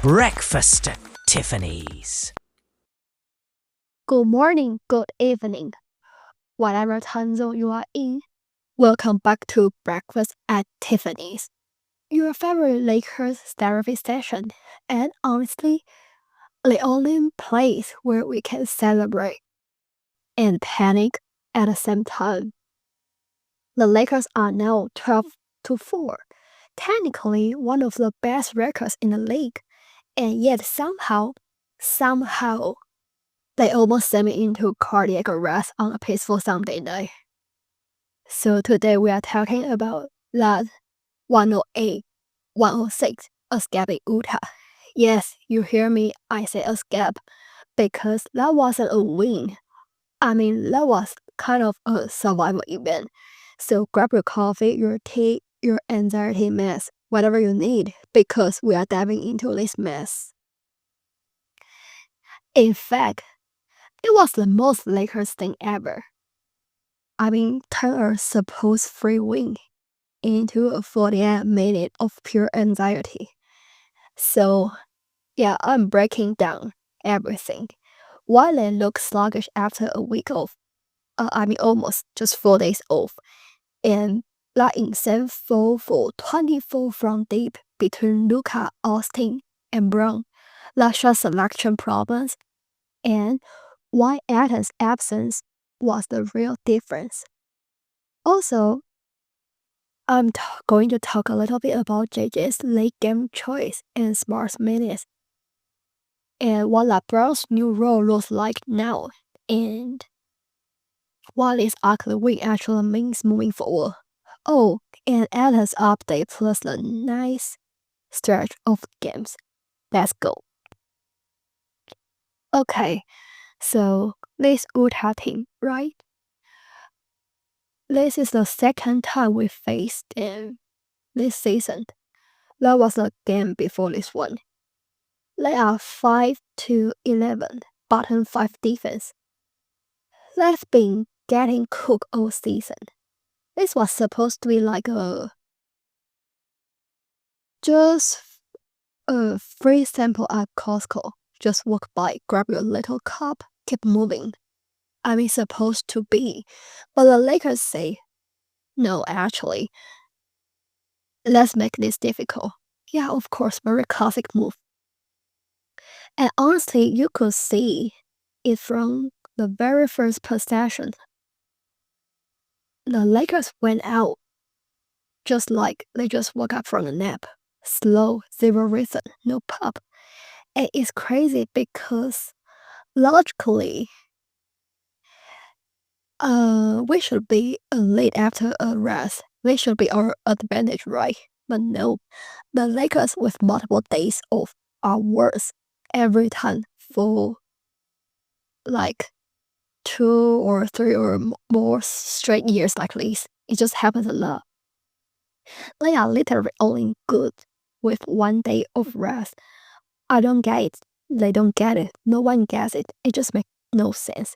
Breakfast at Tiffany's. Good morning, good evening. Whatever time zone you are in, welcome back to Breakfast at Tiffany's, your favorite Lakers therapy session, and honestly, the only place where we can celebrate and panic at the same time. The Lakers are now 12-4, technically one of the best records in the league, and yet somehow, they almost sent me into cardiac arrest on a peaceful Sunday night. So today we are talking about that 108-106 escape in Utah. Yes, you hear me, I say escape, because that wasn't a win. I mean, that was kind of a survival event. So grab your coffee, your tea, your anxiety mess, whatever you need, because we are diving into this mess. In fact, it was the most Lakers thing ever. I mean, turn a supposed free win into a 48 minutes of pure anxiety. So, yeah, I'm breaking down everything. Why they look sluggish after a week off? Almost just 4 days off. And that insane 4-for-24 from deep between Luka, Austin, and Bron. That shot selection problems. And why Ayton's absence was the real difference. Also, I'm going to talk a little bit about JJ's late game choice and Smart's minutes, and what LeBron's new role looks like now, and what this ugly win actually means moving forward. Oh, and Ayton's update plus the nice stretch of games. Let's go. Okay, so this Utah team, right? This is the second time we faced them this season. That was the game before this one. They are 5-11, bottom 5 defense. They've been getting cooked all season. This was supposed to be like just a free sample at Costco. Just walk by, grab your little cup, keep moving. Supposed to be. But the Lakers say, no, actually, let's make this difficult. Yeah, of course, very classic move. And honestly, you could see it from the very first possession. The Lakers went out just like they just woke up from a nap. Slow, zero reason, no pop. And it's crazy because logically, we should be late after a rest. They should be our advantage, right? But no, the Lakers with multiple days off are worse every time for like 2 or 3 or more straight years like this. It just happens a lot. They are literally only good with 1 day of rest. I don't get it. They don't get it. No one gets it. It just makes no sense.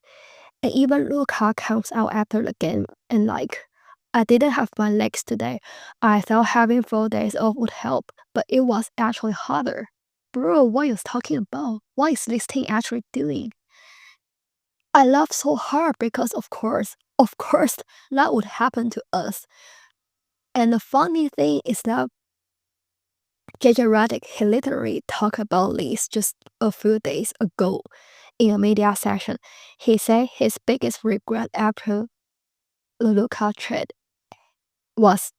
And even Luka comes out after the game and I didn't have my legs today. I thought having 4 days off would help, but it was actually harder. Bro, what are you talking about? What is this thing actually doing? I laughed so hard because of course, that would happen to us. And the funny thing is that JJ Redick, he literally talked about this just a few days ago in a media session. He said his biggest regret after the Luka trade was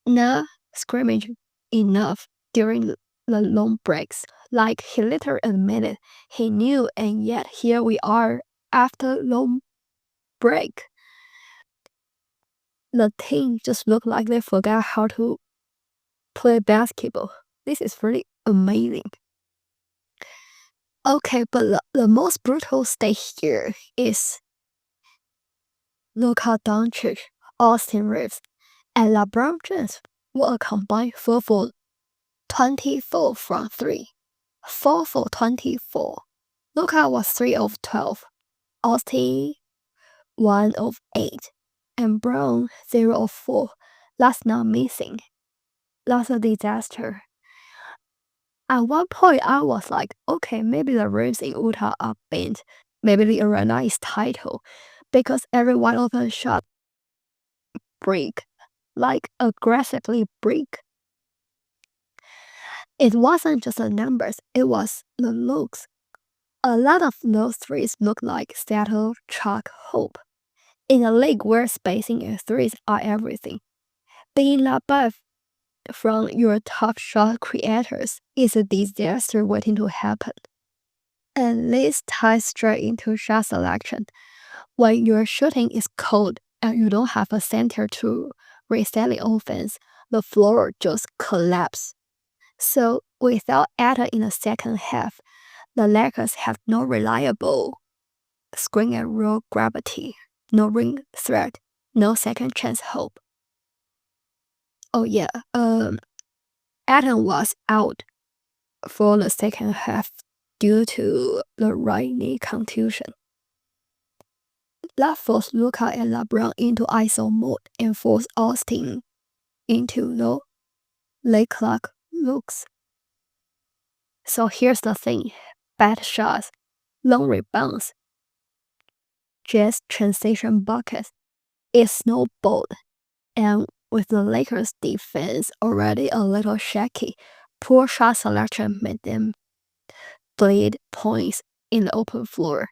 not scrimmaging enough during the long breaks. Like, he literally admitted he knew, and yet here we are after long break. The team just looked like they forgot how to play basketball. This is really amazing. Okay, but the most brutal stage here is Luka Doncic, Austin Reeves, and LeBron James were a combined 4-for-24 from 3. 4-for-24. Luka was 3 of 12. Austin 1 of 8. And Bron 0 of 4. That's not missing. That's a disaster. At one point, I was like, okay, maybe the rims in Utah are bent. Maybe the arena is title. Because every one of them shot break. Like aggressively break. It wasn't just the numbers, it was the looks. A lot of those threes look like settled chalk hope. In a league where spacing and threes are everything, being above from your top shot creators is a disaster waiting to happen. And this ties straight into shot selection. When your shooting is cold and you don't have a center to reset the offense, the floor just collapses. So without Ayton in the second half, the Lakers have no reliable screen and roll gravity, no ring threat, no second chance hope. Oh yeah, Ayton was out for the second half due to the right knee contusion. That forced Luka and LeBron into ISO mode and forced Austin into the late clock looks. So here's the thing, bad shots, long rebounds, just transition buckets, it snowballed. And with the Lakers defense already a little shaky, poor shot selection made them bleed points in the open floor.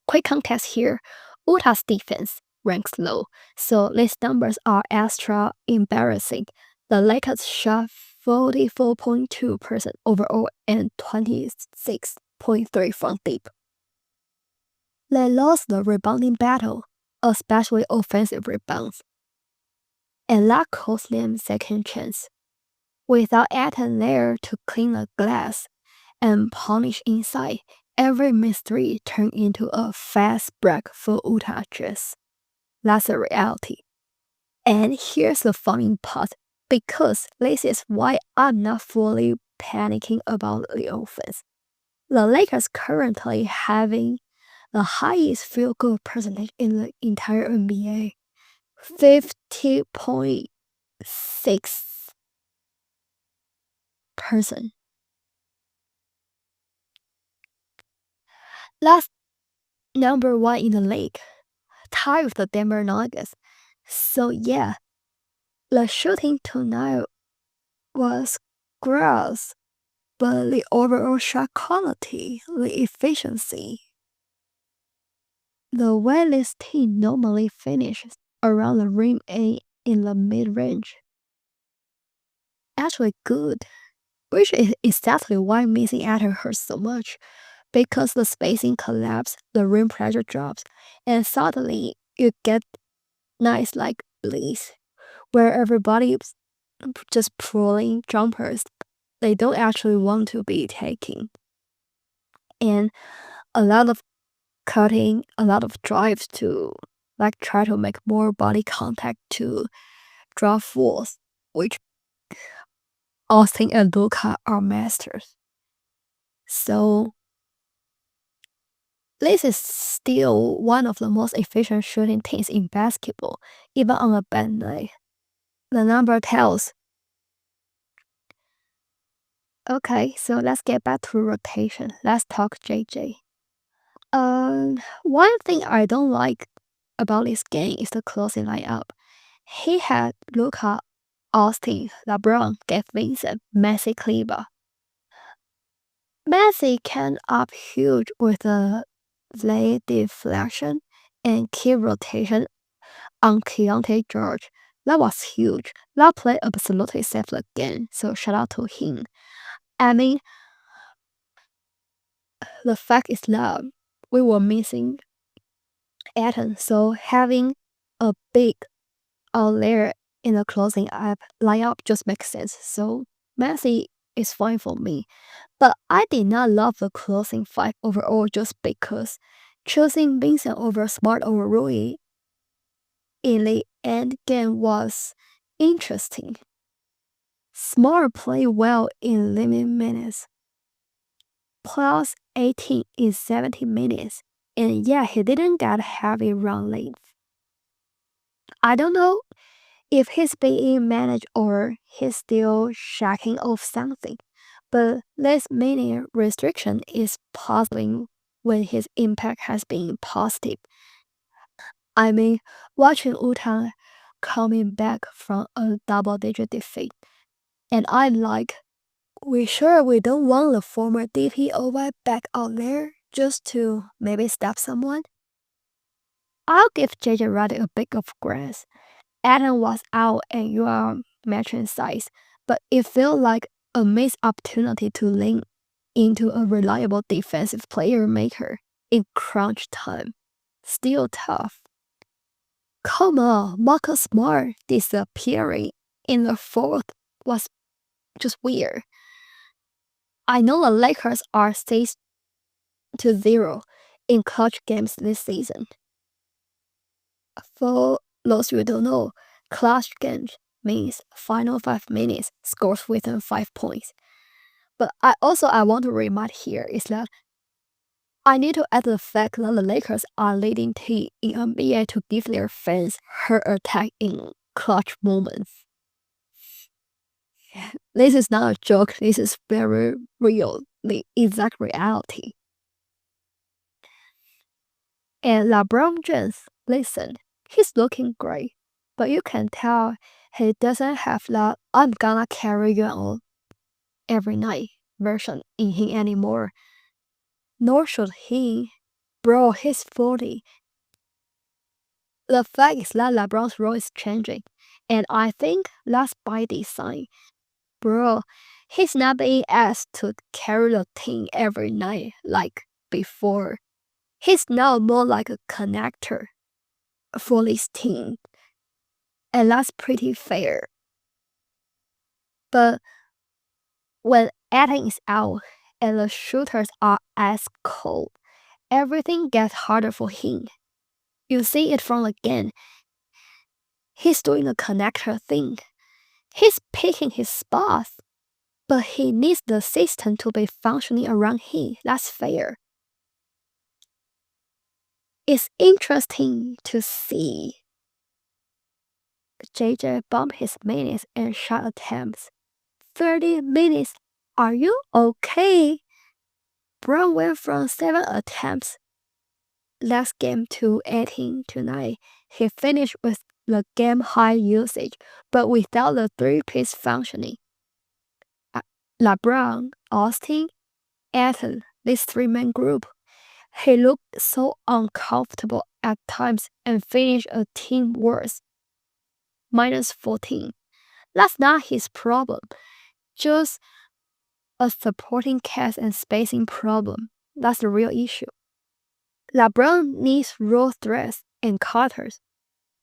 Quick context here, Utah's defense ranks low, so these numbers are extra embarrassing. The Lakers shot 44.2% overall and 26.3% from deep. They lost the rebounding battle, especially offensive rebounds, and that cost them second chance. Without Ayton there to clean the glass and punish inside, every missed three turned into a fast break for Utah Jazz. That's a reality. And here's the funny part, because this is why I'm not fully panicking about the offense. The Lakers currently having the highest field goal percentage in the entire NBA, 50.6%. That's number one in the league, tied with the Denver Nuggets. So yeah, the shooting tonight was gross, but the overall shot quality, the efficiency, the way this team normally finishes around the rim and in the mid-range, actually good, which is exactly why missing Ayton hurts so much, because the spacing collapses, the rim pressure drops, and suddenly you get nice like bleeds, where everybody's just pulling jumpers they don't actually want to be taking. And a lot of cutting, a lot of drives to like try to make more body contact to draw fouls, which Austin and Luka are masters. So this is still one of the most efficient shooting teams in basketball, even on a bad night. The number tells. Okay, so let's get back to rotation. Let's talk JJ. One thing I don't like about this game is the closing lineup. He had Luka, Austin, LeBron, Gabe Vincent, Messi, Kleber. Messi came up huge with a late deflection and key rotation on Keontae George. That was huge. That play absolutely saved the game, so shout out to him. I mean, the fact is that we were missing Ayton, so having a big out there in the closing up lineup just makes sense. So Messi is fine for me. But I did not love the closing five overall just because choosing Vincent over Smart over Rui in the end game was interesting. Smart played well in limited minutes, plus 18 in 70 minutes, and yeah, he didn't get heavy run length. I don't know if he's being managed or he's still shacking off something, But this mini restriction is puzzling when his impact has been positive. I mean, watching Utah coming back from a double-digit defeat, and I'm like, we sure we don't want the former DPOY back out there just to maybe stab someone? I'll give JJ Redick a bit of grace. Ayton was out and you are matching size, but it felt like a missed opportunity to lean into a reliable defensive player maker in crunch time. Still tough. Come on, Marcus Smart disappearing in the fourth was just weird. I know the Lakers are 6-0 in clutch games this season. For those who don't know, clutch games means final 5 minutes scores within 5 points. But I want to remind here is that I need to add the fact that the Lakers are leading team in NBA to give their fans heart attack in clutch moments. This is not a joke, this is very real, the exact reality. And LeBron James, listen, he's looking great, but you can tell he doesn't have that I'm gonna carry you on every night version in him anymore. Nor should he. Bro, he's 40. The fact is that LeBron's role is changing, and I think that's by design. Bro, he's not being asked to carry the team every night like before. He's now more like a connector for this team, and that's pretty fair. But when Ayton is out and the shooters are as cold, everything gets harder for him. You see it from the game. He's doing the connector thing. He's picking his spots, but he needs the system to be functioning around him. That's fair. It's interesting to see JJ bump his minutes and shot attempts. 30 minutes. Are you okay? Bron went from 7 attempts last game to 18 tonight. He finished with the game high usage, but without the 3-piece functioning. LeBron, Austin, Ayton, this 3-man group. He looked so uncomfortable at times and finished a team worse. -14. That's not his problem. Just a supporting cast and spacing problem. That's the real issue. LeBron needs roll threats and cutters.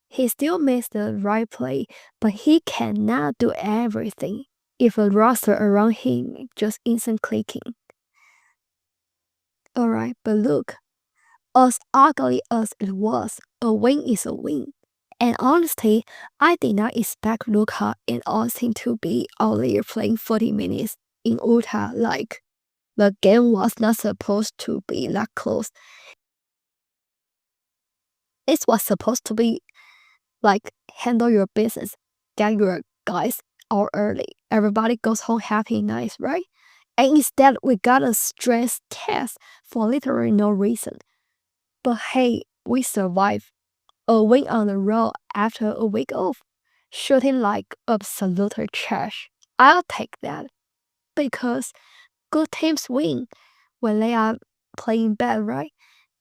He still makes the right play, but he cannot do everything if a roster around him just isn't clicking. Alright, but look, as ugly as it was, a win is a win. And honestly, I did not expect Luka and Austin to be out there playing 40 minutes in Utah like the game was not supposed to be that close. It was supposed to be like handle your business, get your guys out early. Everybody goes home happy and nice, right? And instead we got a stress test for literally no reason. But hey, we survived. A win on the road after a week off, shooting like absolute trash. I'll take that. Because good teams win when they are playing bad, right?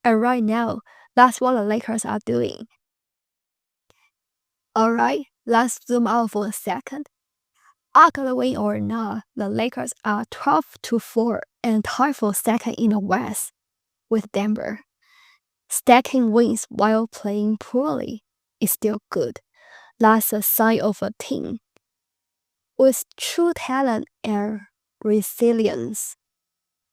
And right now, that's what the Lakers are doing. Alright, let's zoom out for a second. Ugly win or not, the Lakers are 12-4 and tied for second in the West with Denver. Stacking wins while playing poorly is still good. That's a sign of a team with true talent and resilience.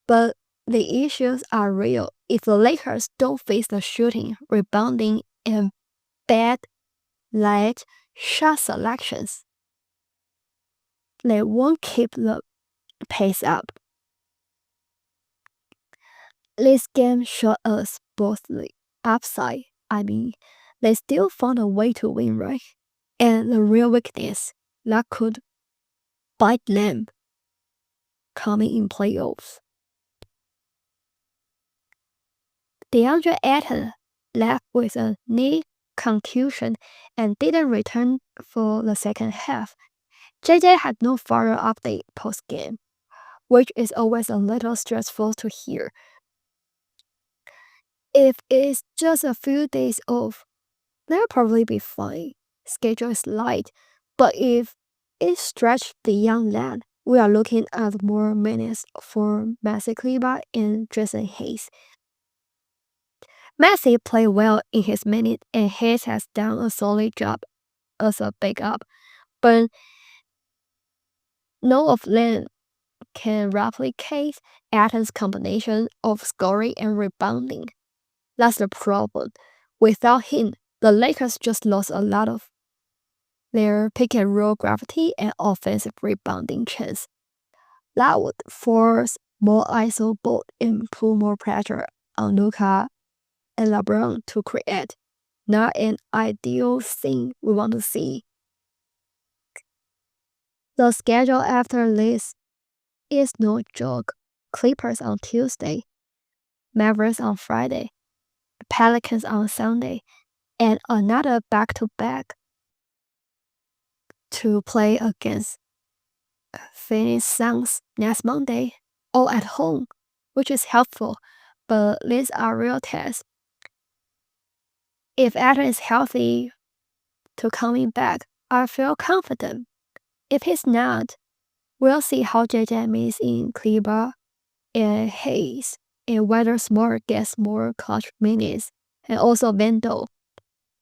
But the issues are real. If the Lakers don't face the shooting, rebounding, and bad late shot selections, they won't keep the pace up. This game showed us both the upside. They still found a way to win, right? And the real weakness that could bite them. coming in playoffs. DeAndre Ayton left with a knee contusion and didn't return for the second half. JJ had no further update post-game, which is always a little stressful to hear. If it's just a few days off, they'll probably be fine. Schedule is light, but if it stretched the young lad, we are looking at more minutes for Maxi Kleber and Jason Hayes. Maxi played well in his minute and Hayes has done a solid job as a backup, but none of them can replicate Ayton's combination of scoring and rebounding. That's the problem. Without him, the Lakers just lost a lot of their pick and roll gravity and offensive rebounding chance. That would force more ISO ball and put more pressure on Luka and LeBron to create. Not an ideal thing we want to see. The schedule after this is no joke. Clippers on Tuesday, Mavericks on Friday, Pelicans on Sunday, and another back-to-back to play against Phoenix Suns next Monday, all at home, which is helpful, but these are real tests. If Ayton is healthy to coming back, I feel confident. If he's not, we'll see how JJ meets in Kleber and Hayes, and whether Smart gets more clutch minutes, and also Vando.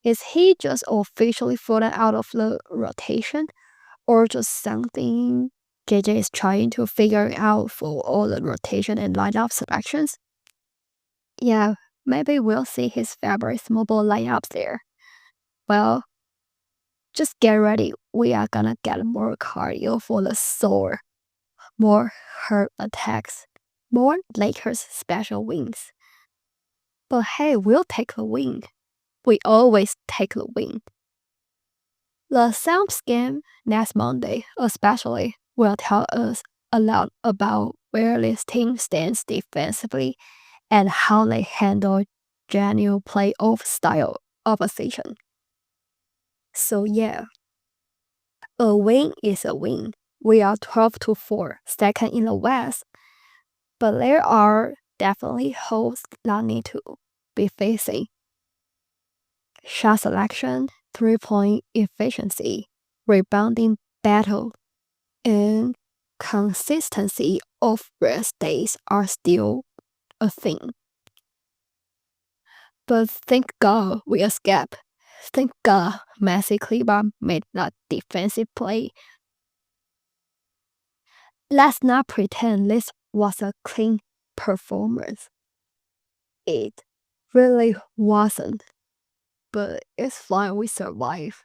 Is he just officially fallen out of the rotation, or just something JJ is trying to figure out for all the rotation and lineup selections? Yeah, maybe we'll see his favorite mobile lineups there. Well, just get ready. We are gonna get more cardio for the sore, more hurt attacks, more Lakers special wins. But hey, we'll take a win. We always take a win. The Suns game next Monday, especially, will tell us a lot about where this team stands defensively and how they handle genuine playoff style opposition. So yeah, a win is a win. We are 12-4, second in the West, but there are definitely holes that need to be facing. Shot selection, three-point efficiency, rebounding battle, and consistency of rest days are still a thing. But thank God we escaped. Thank God Maxi Kleber made that defensive play. Let's not pretend this was a clean performance. It really wasn't. But it's fine, we survived.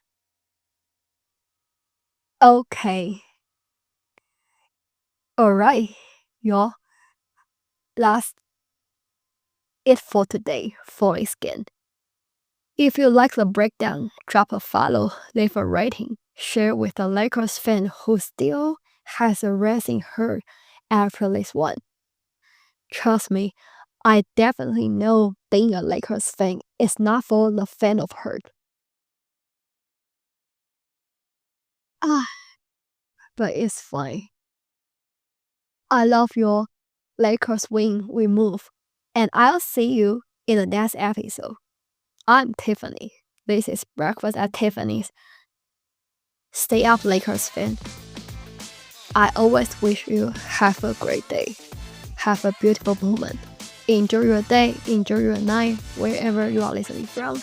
Okay. Alright, y'all. That's it for today for this game. If you like the breakdown, drop a follow, leave a rating, share with a Lakers fan who still has a racing heart after this one. Trust me, I definitely know being a Lakers fan is not for the fan of hurt. But it's fine. I love your Lakers win, we move. And I'll see you in the next episode. I'm Tiffany. This is Breakfast at Tiffany's. Stay up, Lakers fan. I always wish you have a great day. Have a beautiful moment. Enjoy your day, enjoy your night, wherever you are listening from.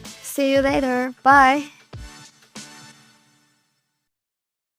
See you later. Bye.